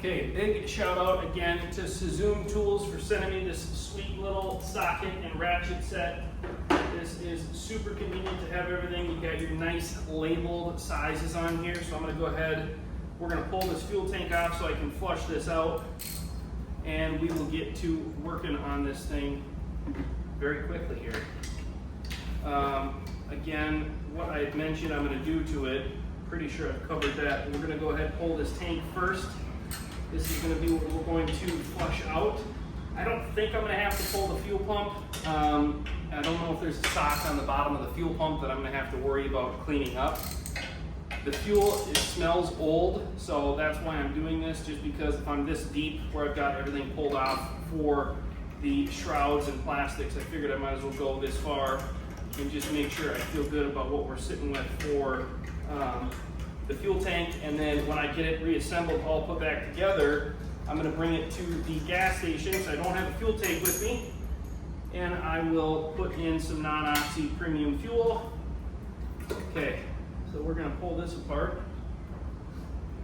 Okay, big shout out again to Suzume Tools for sending me this sweet little socket and ratchet set. This is super convenient to have everything. You got your nice labeled sizes on here. So I'm going to go ahead, we're going to pull this fuel tank off so I can flush this out. And we will get to working on this thing very quickly here. Again, what I had mentioned I'm going to do to it, pretty sure I've covered that. We're going to go ahead and pull this tank first. This is going to be what we're going to flush out. I don't think I'm going to have to pull the fuel pump. I don't know if there's a sock on the bottom of the fuel pump that I'm going to have to worry about cleaning up. The fuel, it smells old, so that's why I'm doing this, just because if I'm this deep where I've got everything pulled off for the shrouds and plastics, I figured I might as well go this far and just make sure I feel good about what we're sitting with for the fuel tank. And then when I get it reassembled, all put back together, I'm going to bring it to the gas station. So I don't have a fuel tank with me, and I will put in some non-oxy premium fuel. Okay, so we're going to pull this apart.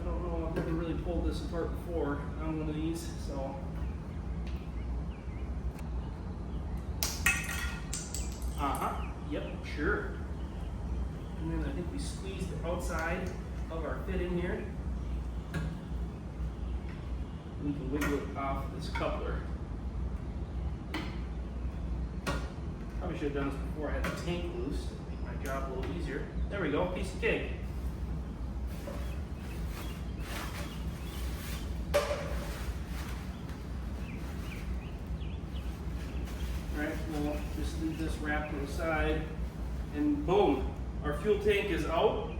I don't know, I've never really pulled this apart before on one of these, so. Yep, sure. And then I think we squeeze the outside of our fitting here. We can wiggle it off this coupler. Probably should have done this before I had the tank loose to make my job a little easier. There we go, piece of cake. Alright, we'll just leave this wrapped to the side, and boom, our fuel tank is out.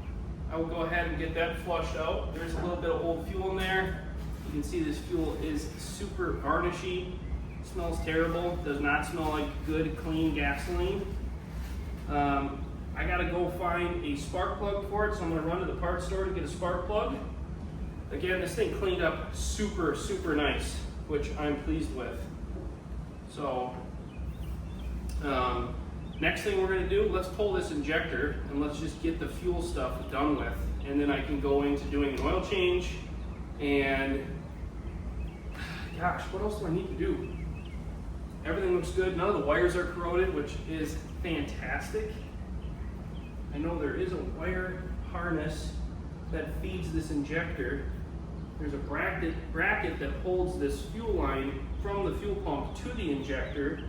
I will go ahead and get that flushed out. There's a little bit of old fuel in there. You can see this fuel is super varnishy. It smells terrible. Does not smell like good, clean gasoline. I gotta go find a spark plug for it, so I'm gonna run to the parts store to get a spark plug. Again, this thing cleaned up super, super nice, which I'm pleased with. So, next thing we're going to do, let's pull this injector and let's just get the fuel stuff done with. And then I can go into doing an oil change. And gosh, what else do I need to do? Everything looks good. None of the wires are corroded, which is fantastic. I know there is a wire harness that feeds this injector. There's a bracket that holds this fuel line from the fuel pump to the injector.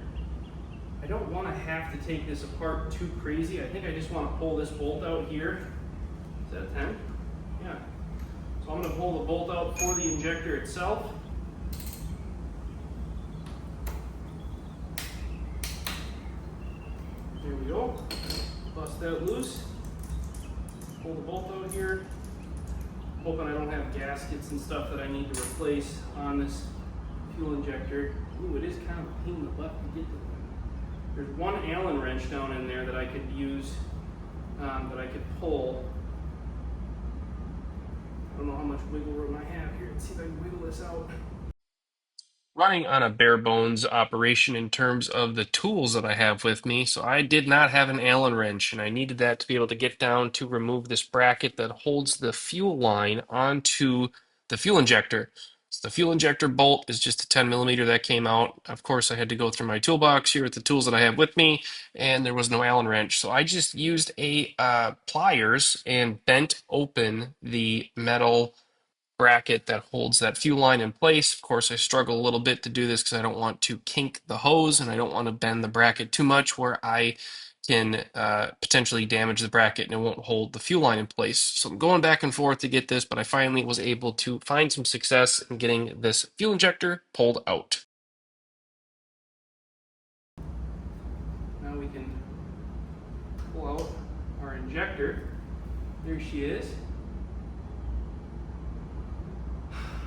I don't want to have to take this apart too crazy. I think I just want to pull this bolt out here. Is that a 10? Yeah. So I'm going to pull the bolt out for the injector itself. There we go. Bust that loose. Pull the bolt out here. Hoping I don't have gaskets and stuff that I need to replace on this fuel injector. Ooh, it is kind of a pain in the butt to get to. There's one Allen wrench down in there that I could use, that I could pull. I don't know how much wiggle room I have here. Let's see if I can wiggle this out. Running on a bare bones operation in terms of the tools that I have with me, so I did not have an Allen wrench, and I needed that to be able to get down to remove this bracket that holds the fuel line onto the fuel injector. So the fuel injector bolt is just a 10 millimeter that came out. Of course, I had to go through my toolbox here with the tools that I have with me, and there was no Allen wrench. So I just used a pliers and bent open the metal bracket that holds that fuel line in place. Of course, I struggle a little bit to do this because I don't want to kink the hose and I don't want to bend the bracket too much where I can potentially damage the bracket and it won't hold the fuel line in place. So I'm going back and forth to get this, but I finally was able to find some success in getting this fuel injector pulled out. Now we can pull out our injector. There she is.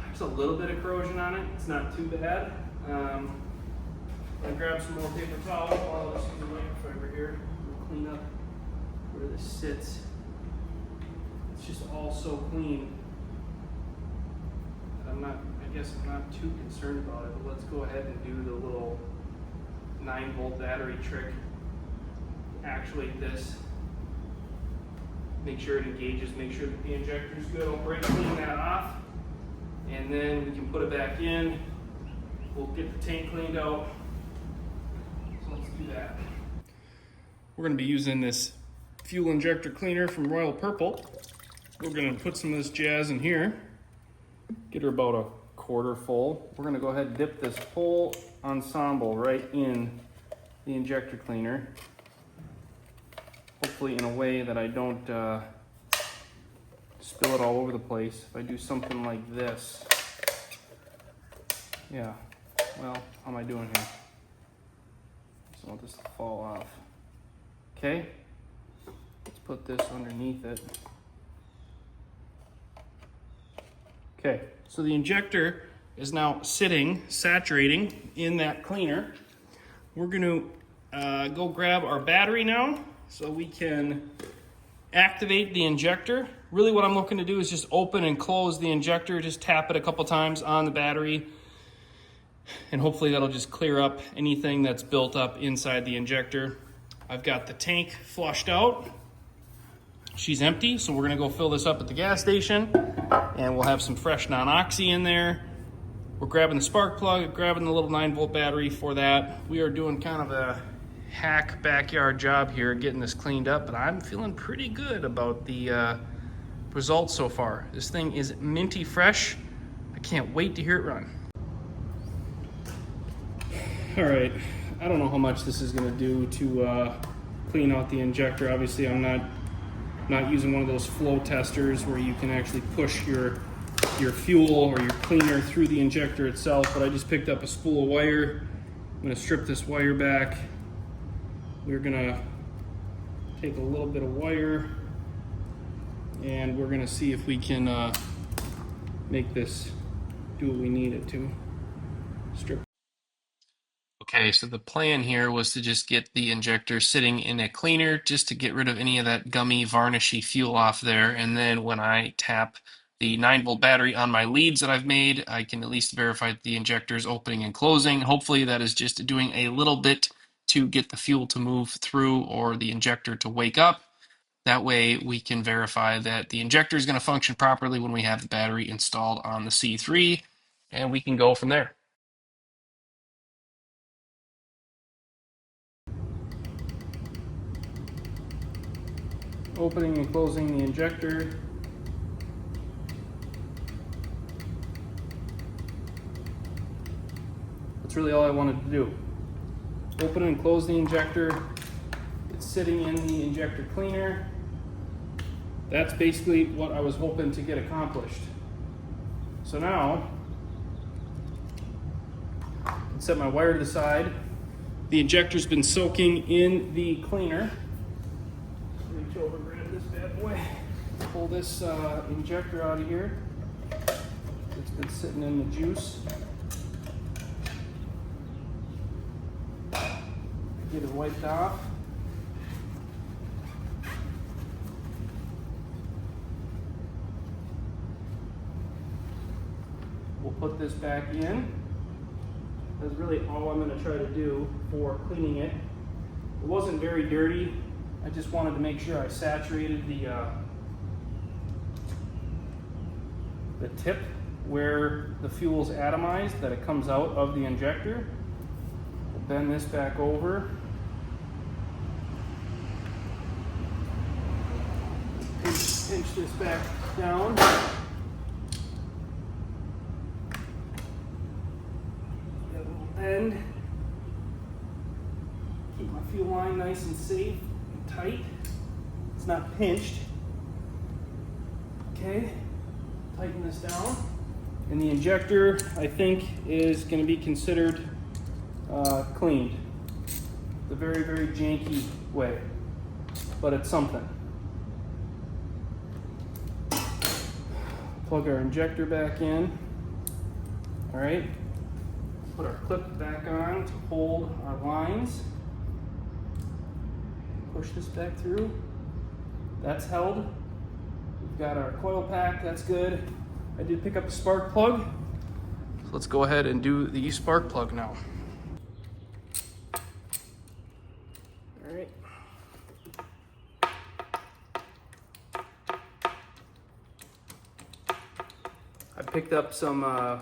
There's a little bit of corrosion on it. It's not too bad. I'm going to grab some more paper towel while this is a microfiber here. We'll clean up where this sits. It's just all so clean. I guess I'm not too concerned about it, but let's go ahead and do the little 9-volt battery trick. Actuate this. Make sure it engages, make sure that the injector's good. I'll break clean that off. and then we can put it back in. We'll get the tank cleaned out. So let's do that. We're going to be using this fuel injector cleaner from Royal Purple. We're going to put some of this jazz in here. Get her about a quarter full. We're going to go ahead and dip this whole ensemble right in the injector cleaner. Hopefully in a way that I don't spill it all over the place. If I do something like this. Yeah, well, how am I doing here? So I'll just fall off. Okay, let's put this underneath it. Okay, so the injector is now sitting, saturating in that cleaner. We're gonna go grab our battery now so we can activate the injector. Really what I'm looking to do is just open and close the injector, just tap it a couple times on the battery, and hopefully that'll just clear up anything that's built up inside the injector. I've got the tank flushed out. She's empty, so we're gonna go fill this up at the gas station, and we'll have some fresh non-oxy in there. We're grabbing the spark plug, grabbing the little 9-volt battery for that. We are doing kind of a hack backyard job here, getting this cleaned up, but I'm feeling pretty good about the results so far. This thing is minty fresh. I can't wait to hear it run. All right, I don't know how much this is gonna do to clean out the injector. Obviously, I'm not using one of those flow testers where you can actually push your fuel or your cleaner through the injector itself, but I just picked up a spool of wire. I'm gonna strip this wire back. We're gonna take a little bit of wire and we're gonna see if we can make this do what we need it to. Strip. Okay, so the plan here was to just get the injector sitting in a cleaner just to get rid of any of that gummy, varnishy fuel off there. And then when I tap the 9-volt battery on my leads that I've made, I can at least verify that the injector is opening and closing. Hopefully that is just doing a little bit to get the fuel to move through or the injector to wake up. That way we can verify that the injector is going to function properly when we have the battery installed on the C3, and we can go from there. Opening and closing the injector. That's really all I wanted to do. Open and close the injector. It's sitting in the injector cleaner. That's basically what I was hoping to get accomplished. So now, I can set my wire to the side. The injector's been soaking in the cleaner. Reach over, grab this bad boy, pull this injector out of here. It's been sitting in the juice. Get it wiped off. We'll put this back in. That's really all I'm going to try to do for cleaning it. It wasn't very dirty. I just wanted to make sure I saturated the tip where the fuel's atomized, that it comes out of the injector. We'll bend this back over. Pinch this back down. Get a little bend. Keep my fuel line nice and safe and tight. It's not pinched. Okay, tighten this down. And the injector, I think, is going to be considered cleaned. The very, very janky way, but it's something. Plug our injector back in. All right, put our clip back on to hold our lines. Push this back through. That's held. We've got our coil pack, that's good. I did pick up a spark plug. So let's go ahead and do the spark plug now. All right. I Picked up some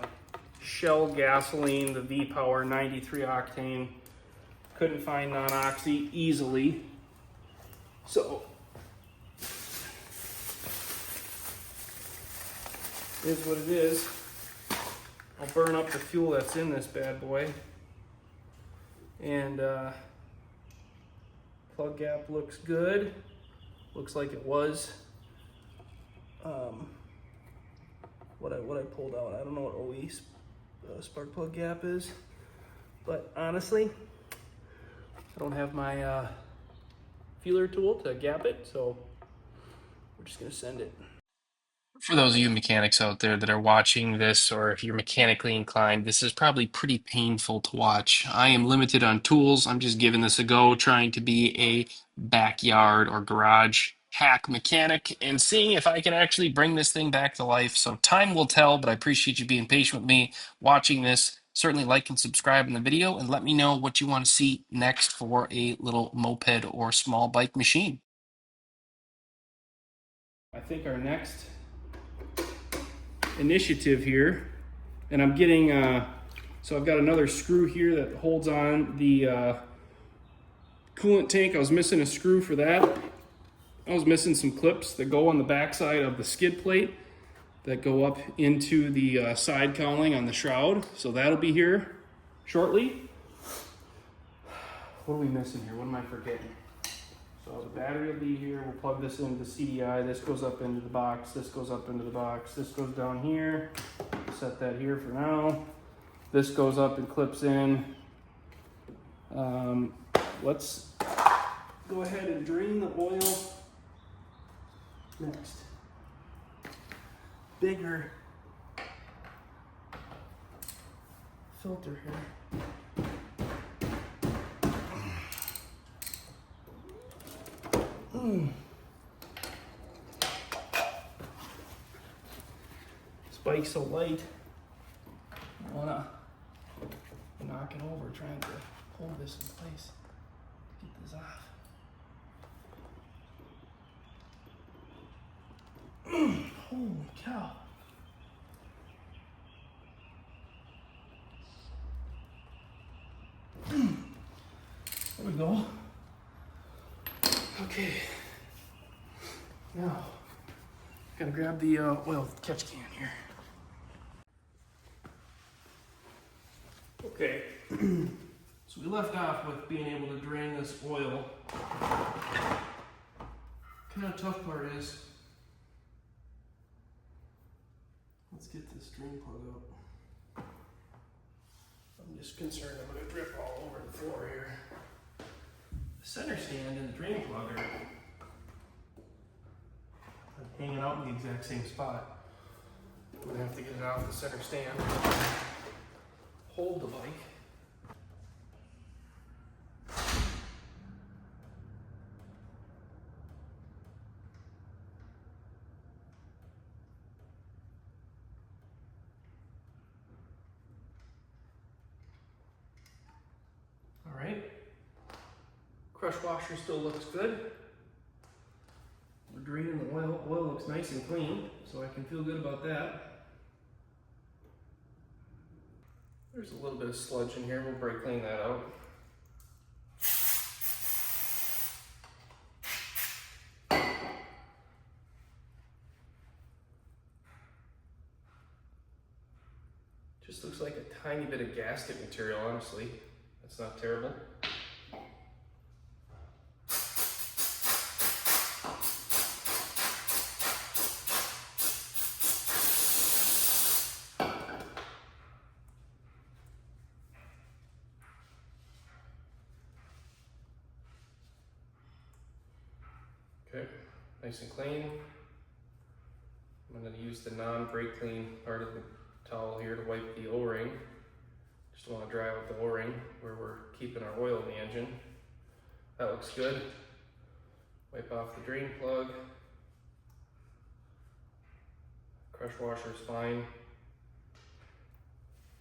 Shell gasoline, the V-Power 93 octane. Couldn't find non-oxy easily. So, it is what it is. I'll burn up the fuel that's in this bad boy. And plug gap looks good. Looks like it was. What I pulled out, I don't know what OE spark plug gap is, but honestly, I don't have my feeler tool to gap it, so we're just gonna send it. For those of you mechanics out there that are watching this, or if you're mechanically inclined, this is probably pretty painful to watch. I am limited on tools. I'm just giving this a go, trying to be a backyard or garage hack mechanic and seeing if I can actually bring this thing back to life. So time will tell, but I appreciate you being patient with me watching this. Certainly like and subscribe in the video and let me know what you want to see next for a little moped or small bike machine. I think our next initiative here, and I'm getting so I've got another screw here that holds on the coolant tank. I was missing a screw for that. I was missing some clips that go on the backside of the skid plate that go up into the side cowling on the shroud, so that'll be here shortly. What are we missing here? What am I forgetting? So the battery will be here. We'll plug this into the CDI. This goes up into the box. This goes up into the box. This goes down here. Set that here for now. This goes up and clips in. Let's go ahead and drain the oil next. Bigger filter here. This bike's so light, I wanna knock it over trying to hold this in place. Get this off. Holy cow. There we go. Okay. Now, gotta grab the oil catch can here. Okay. So we left off with being able to drain this oil. Kind of tough part is, let's get this drain plug out. I'm just concerned I'm gonna drip all over the floor here. The center stand and the drain plug are hanging out in the exact same spot. I'm gonna have to get it off the center stand. Hold the bike. All right. Crush washer still looks good. We're draining the oil. Oil looks nice and clean, so I can feel good about that. There's a little bit of sludge in here. We'll brake clean that out. Just looks like a tiny bit of gasket material, honestly. That's not terrible. Okay, nice and clean. I'm going to use the non-brake clean part of the towel here to wipe the O-ring. Just want to dry out the O-ring where we're keeping our oil in the engine. That looks good. Wipe off the drain plug. Crush washer's fine.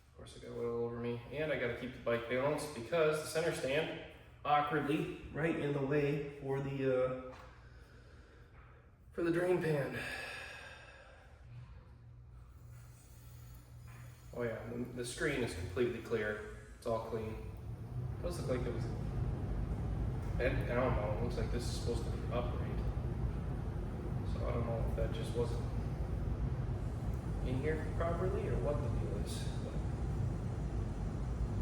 Of course I got oil over me. And I got to keep the bike balanced because the center stand awkwardly right in the way for the drain pan. Oh yeah, the screen is completely clear. It's all clean. It does look like there was, I don't know, it looks like this is supposed to be upright. So I don't know if that just wasn't in here properly or what the deal is.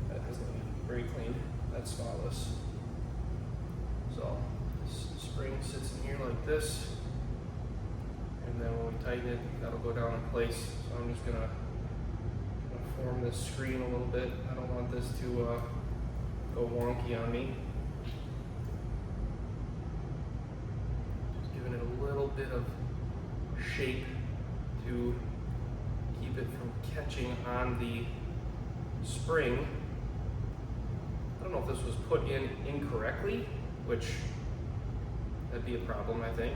But that doesn't need to be very clean. That's spotless. So this spring sits in here like this. And then when we tighten it, that'll go down in place. So I'm just gonna form this screen a little bit. I don't want this to go wonky on me. Just giving it a little bit of shape to keep it from catching on the spring. I don't know if this was put in incorrectly, which that'd be a problem, I think.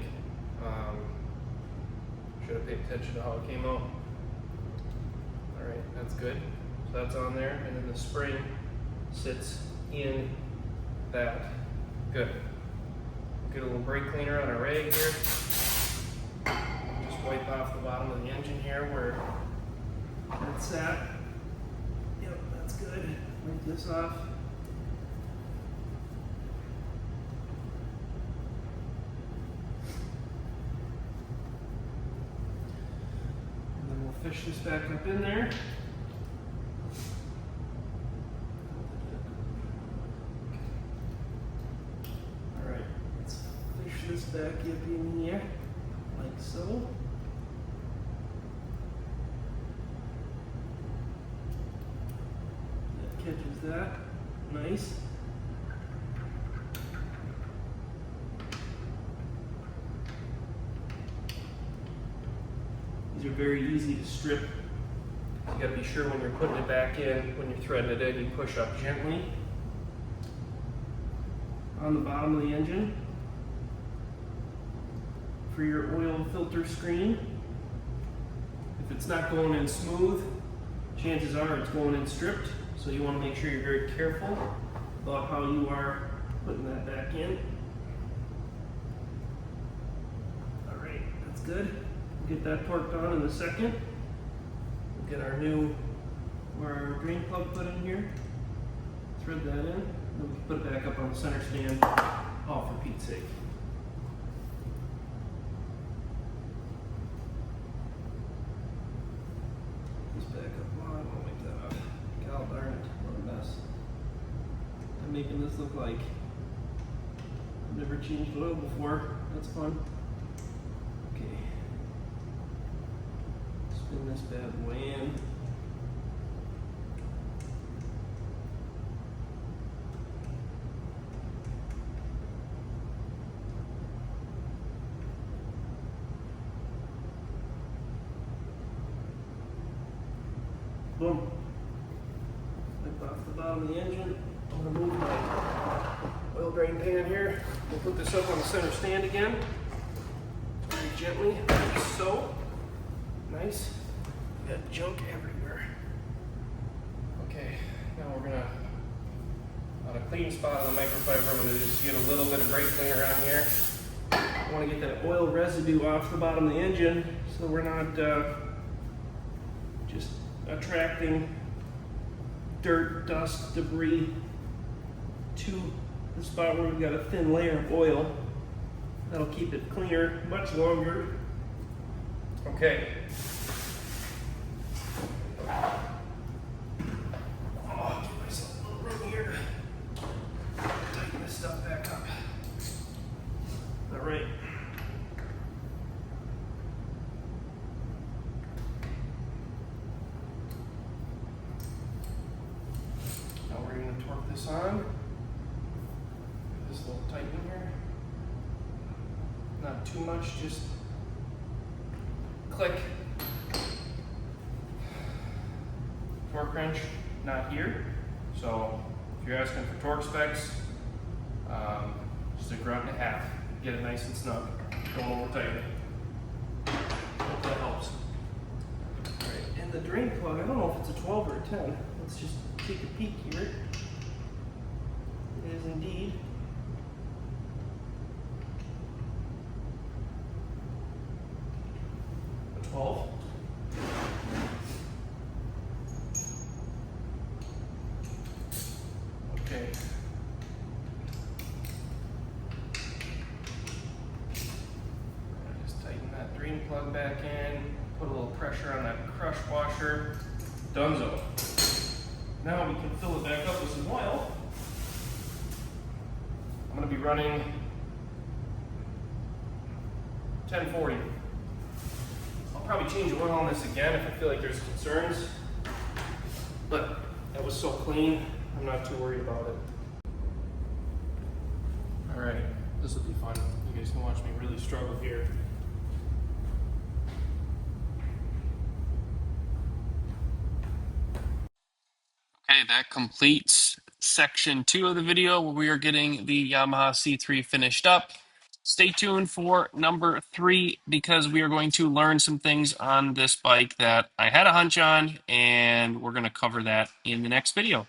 Should have paid attention to how it came out. All right, that's good. So that's on there, and then the spring sits in that. Good. Get a little brake cleaner on our rag here. Just wipe off the bottom of the engine here where it's at. Yep, that's good. Wipe this off. Fish this back up in there. All right, let's fish this back up in here, like so. That catches that. Nice. These are very easy to strip. You gotta be sure when you're putting it back in, when you're threading it in, you push up gently on the bottom of the engine for your oil filter screen. If it's not going in smooth, chances are it's going in stripped, so you want to make sure you're very careful about how you are putting that back in. All right, that's good. Get that torqued on in a second. We'll get our drain plug put in here. Thread that in. Then we can put it back up on the center stand. Oh, for Pete's sake. This back up. Oh, I won't make that up. God darn it. What a mess. I'm making this look like I've never changed oil before. That's fun. Spin this bad boy in. Boom. Wipe off the bottom of the engine. I'm going to move my oil drain pan here. We'll put this up on the center stand again. Very gently, like so. Nice. Got junk everywhere. Okay, now we're gonna, on a clean spot on the microfiber, I'm gonna just get a little bit of brake cleaner on here. I wanna get that oil residue off the bottom of the engine so we're not just attracting dirt, dust, debris to the spot where we've got a thin layer of oil. That'll keep it cleaner much longer. Okay. Oh, give myself a little room here. Tighten this stuff back up. All right. Now we're going to torque this on. Get this little tightening here. Not too much, just click. Torque wrench, not here. So if you're asking for torque specs, just a grunt and a half. Get it nice and snug. Don't over tighten it. Hope that helps. All right, and the drain plug, I don't know if it's a 12 or a 10. Let's just take a peek here. It is indeed a 12. Dunzo. Now we can fill it back up with some oil. I'm going to be running 1040. I'll probably change oil on this again if I feel like there's concerns. But that was so clean, I'm not too worried about it. All right, this will be fun. You guys can watch me really struggle here. Okay, that completes section 2 of the video where we are getting the Yamaha C3 finished up. Stay tuned for number 3 because we are going to learn some things on this bike that I had a hunch on, and we're going to cover that in the next video.